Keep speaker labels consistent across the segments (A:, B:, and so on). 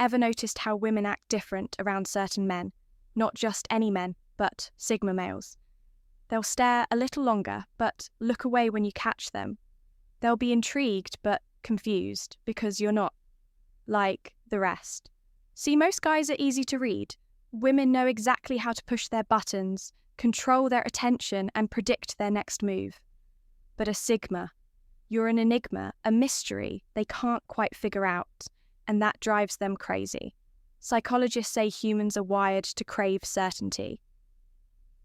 A: Ever noticed how women act different around certain men? Not just any men, but Sigma males. They'll stare a little longer, but look away when you catch them. They'll be intrigued, but confused, because you're not like the rest. See, most guys are easy to read. Women know exactly how to push their buttons, control their attention, and predict their next move. But a Sigma, you're an enigma, a mystery they can't quite figure out, and that drives them crazy. Psychologists say humans are wired to crave certainty.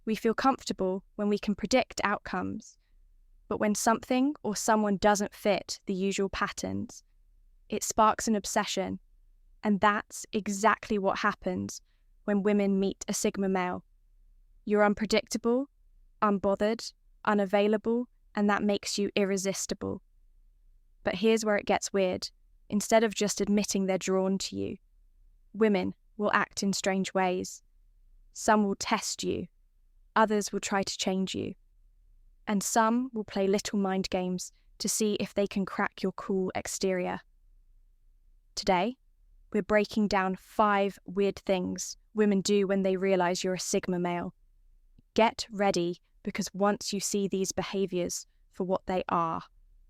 A: We feel comfortable when we can predict outcomes, but when something or someone doesn't fit the usual patterns, it sparks an obsession, and that's exactly what happens when women meet a Sigma male. You're unpredictable, unbothered, unavailable, and that makes you irresistible. But here's where it gets weird. Instead of just admitting they're drawn to you, women will act in strange ways. Some will test you, others will try to change you, and some will play little mind games to see if they can crack your cool exterior. Today, we're breaking down 5 weird things women do when they realize you're a Sigma male. Get ready, because once you see these behaviors for what they are,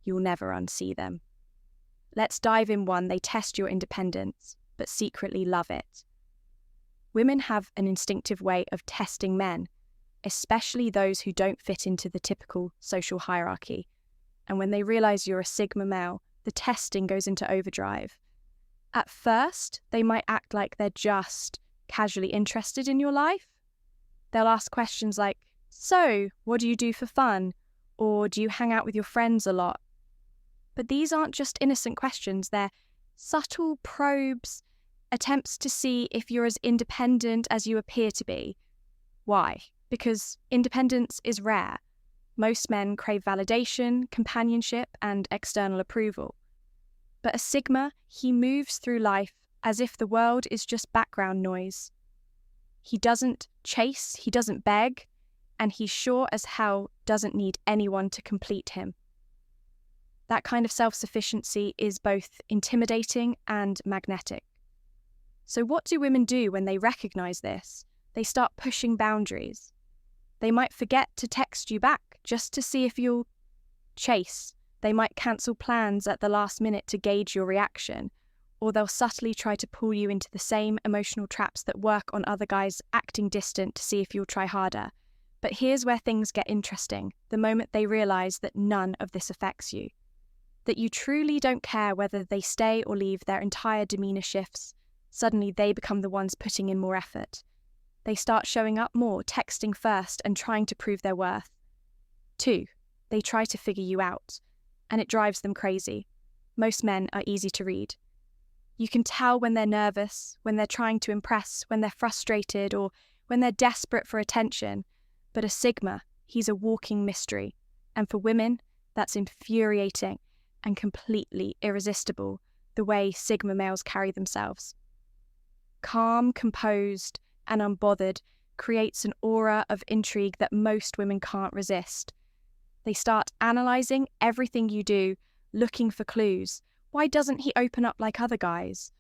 A: you'll never unsee them. Let's dive in 1. They test your independence, but secretly love it. Women have an instinctive way of testing men, especially those who don't fit into the typical social hierarchy. And when they realize you're a Sigma male, the testing goes into overdrive. At first, they might act like they're just casually interested in your life. They'll ask questions like, "So, what do you do for fun?" Or "Do you hang out with your friends a lot?" But these aren't just innocent questions, they're subtle probes, attempts to see if you're as independent as you appear to be. Why? Because independence is rare. Most men crave validation, companionship, and external approval. But a Sigma, he moves through life as if the world is just background noise. He doesn't chase, he doesn't beg, and he sure as hell doesn't need anyone to complete him. That kind of self-sufficiency is both intimidating and magnetic. So what do women do when they recognize this? They start pushing boundaries. They might forget to text you back just to see if you'll chase. They might cancel plans at the last minute to gauge your reaction, or they'll subtly try to pull you into the same emotional traps that work on other guys, acting distant to see if you'll try harder. But here's where things get interesting, the moment they realize that none of this affects you. That you truly don't care whether they stay or leave, their entire demeanor shifts. Suddenly they become the ones putting in more effort. They start showing up more, texting first, and trying to prove their worth. 2, they try to figure you out, and it drives them crazy. Most men are easy to read. You can tell when they're nervous, when they're trying to impress, when they're frustrated, or when they're desperate for attention. But a Sigma, he's a walking mystery. And for women, that's infuriating and completely irresistible, the way Sigma males carry themselves. Calm, composed, and unbothered creates an aura of intrigue that most women can't resist. They start analysing everything you do, looking for clues. Why doesn't he open up like other guys?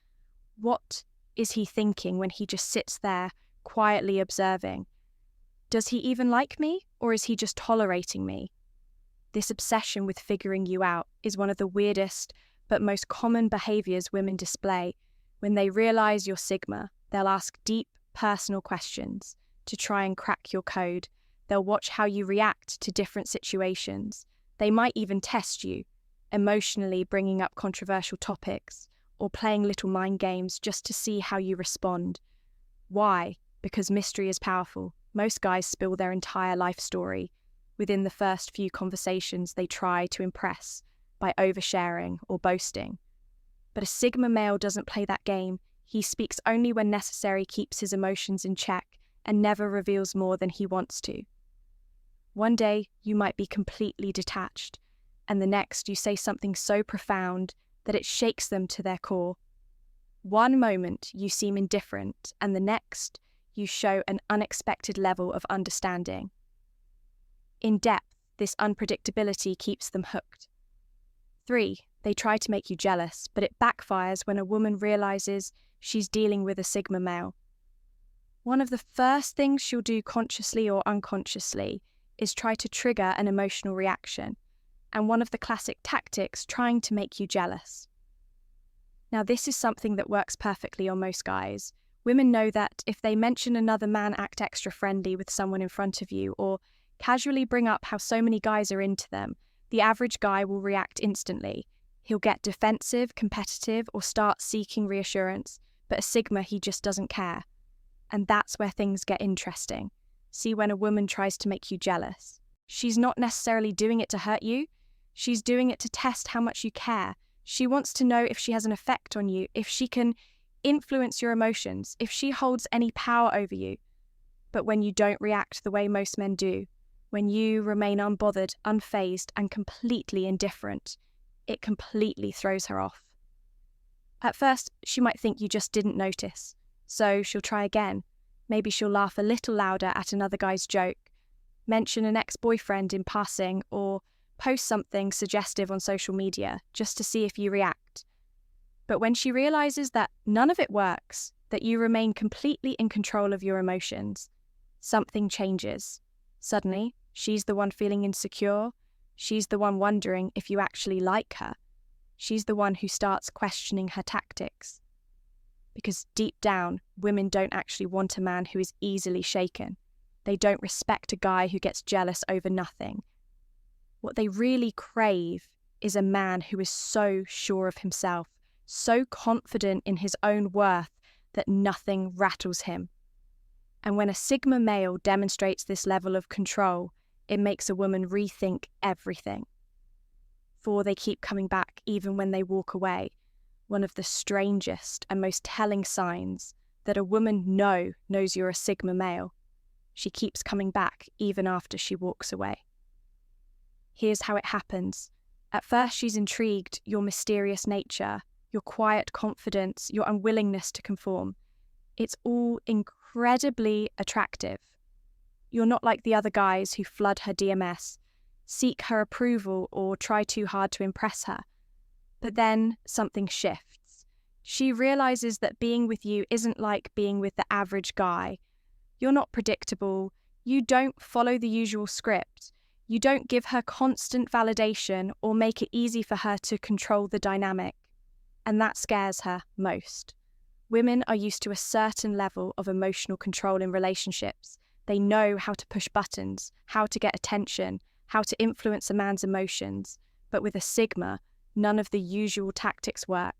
A: What is he thinking when he just sits there, quietly observing? Does he even like me, or is he just tolerating me? This obsession with figuring you out is one of the weirdest but most common behaviours women display. When they realise you're Sigma, they'll ask deep, personal questions to try and crack your code. They'll watch how you react to different situations. They might even test you, emotionally bringing up controversial topics or playing little mind games just to see how you respond. Why? Because mystery is powerful. Most guys spill their entire life story within the first few conversations they try to impress by oversharing or boasting. But a Sigma male doesn't play that game. He speaks only when necessary, keeps his emotions in check, and never reveals more than he wants to. One day, you might be completely detached, and the next you say something so profound that it shakes them to their core. One moment you seem indifferent, and the next you show an unexpected level of understanding. In depth, this unpredictability keeps them hooked. 3, they try to make you jealous, but it backfires when a woman realizes she's dealing with a Sigma male. One of the first things she'll do consciously or unconsciously is try to trigger an emotional reaction, and one of the classic tactics, trying to make you jealous. Now, this is something that works perfectly on most guys. Women know that if they mention another man act extra friendly with someone in front of you, or casually bring up how so many guys are into them, the average guy will react instantly. He'll get defensive, competitive, or start seeking reassurance, but a Sigma, he just doesn't care. And that's where things get interesting. See, when a woman tries to make you jealous, she's not necessarily doing it to hurt you. She's doing it to test how much you care. She wants to know if she has an effect on you, if she can influence your emotions, if she holds any power over you. But when you don't react the way most men do, when you remain unbothered, unfazed, and completely indifferent, it completely throws her off. At first, she might think you just didn't notice, so she'll try again. Maybe she'll laugh a little louder at another guy's joke, mention an ex-boyfriend in passing, or post something suggestive on social media just to see if you react. But when she realizes that none of it works, that you remain completely in control of your emotions, something changes. Suddenly, she's the one feeling insecure. She's the one wondering if you actually like her. She's the one who starts questioning her tactics. Because deep down, women don't actually want a man who is easily shaken. They don't respect a guy who gets jealous over nothing. What they really crave is a man who is so sure of himself, so confident in his own worth that nothing rattles him. And when a Sigma male demonstrates this level of control, it makes a woman rethink everything. For they keep coming back even when they walk away. One of the strangest and most telling signs that a woman knows you're a Sigma male. She keeps coming back even after she walks away. Here's how it happens. At first, she's intrigued, your mysterious nature, your quiet confidence, your unwillingness to conform. It's all incredibly attractive. You're not like the other guys who flood her DMs, seek her approval, or try too hard to impress her. But then something shifts. She realizes that being with you isn't like being with the average guy. You're not predictable. You don't follow the usual script. You don't give her constant validation or make it easy for her to control the dynamic. And that scares her most. Women are used to a certain level of emotional control in relationships. They know how to push buttons, how to get attention, how to influence a man's emotions. But with a Sigma, none of the usual tactics work.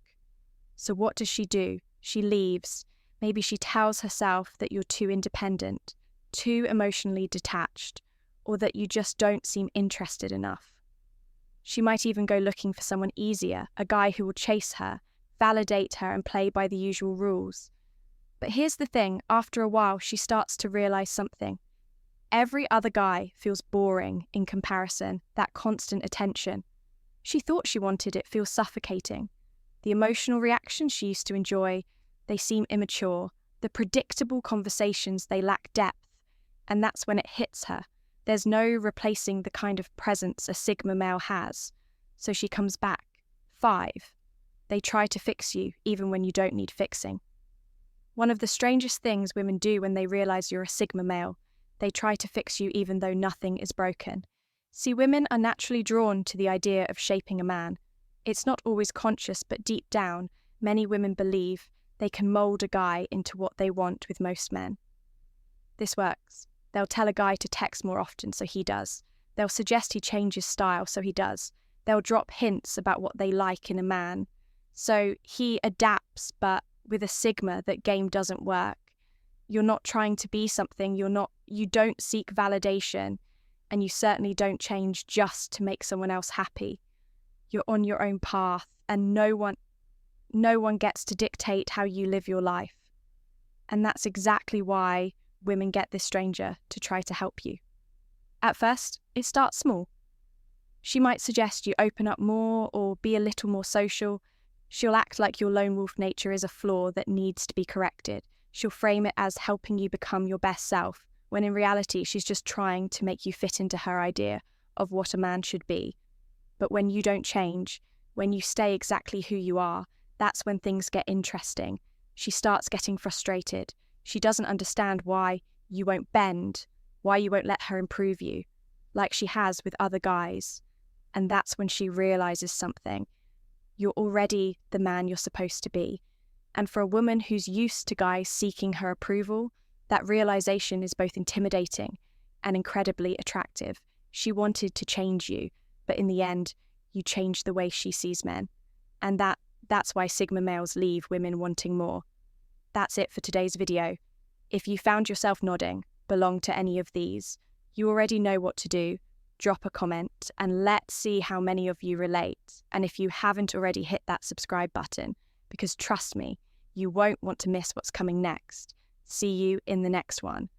A: So what does she do? She leaves. Maybe she tells herself that you're too independent, too emotionally detached, or that you just don't seem interested enough. She might even go looking for someone easier, a guy who will chase her, validate her, and play by the usual rules. But here's the thing, after a while she starts to realize something. Every other guy feels boring in comparison, that constant attention. She thought she wanted it feels suffocating. The emotional reactions she used to enjoy, they seem immature. The predictable conversations, they lack depth. And that's when it hits her. There's no replacing the kind of presence a Sigma male has. So she comes back. 5. They try to fix you, even when you don't need fixing. One of the strangest things women do when they realize you're a Sigma male, they try to fix you even though nothing is broken. See, women are naturally drawn to the idea of shaping a man. It's not always conscious, but deep down, many women believe they can mold a guy into what they want with most men. This works. They'll tell a guy to text more often, so he does. They'll suggest he changes style, so he does. They'll drop hints about what they like in a man. So he adapts, but with a Sigma, that game doesn't work. You're not trying to be something, you don't seek validation, and you certainly don't change just to make someone else happy. You're on your own path, and no one gets to dictate how you live your life. And that's exactly why women get this stranger to try to help you. At first, it starts small. She might suggest you open up more or be a little more social. She'll act like your lone wolf nature is a flaw that needs to be corrected. She'll frame it as helping you become your best self, when in reality she's just trying to make you fit into her idea of what a man should be. But when you don't change, when you stay exactly who you are, that's when things get interesting. she starts getting frustrated. She doesn't understand why you won't bend, why you won't let her improve you, like she has with other guys. And that's when she realizes something. You're already the man you're supposed to be. And for a woman who's used to guys seeking her approval, that realization is both intimidating and incredibly attractive. She wanted to change you, but in the end, you changed the way she sees men. And that's why Sigma males leave women wanting more. That's it for today's video. If you found yourself nodding, belong to any of these, you already know what to do. Drop a comment and let's see how many of you relate. And if you haven't already, hit that subscribe button, because trust me, you won't want to miss what's coming next. See you in the next one.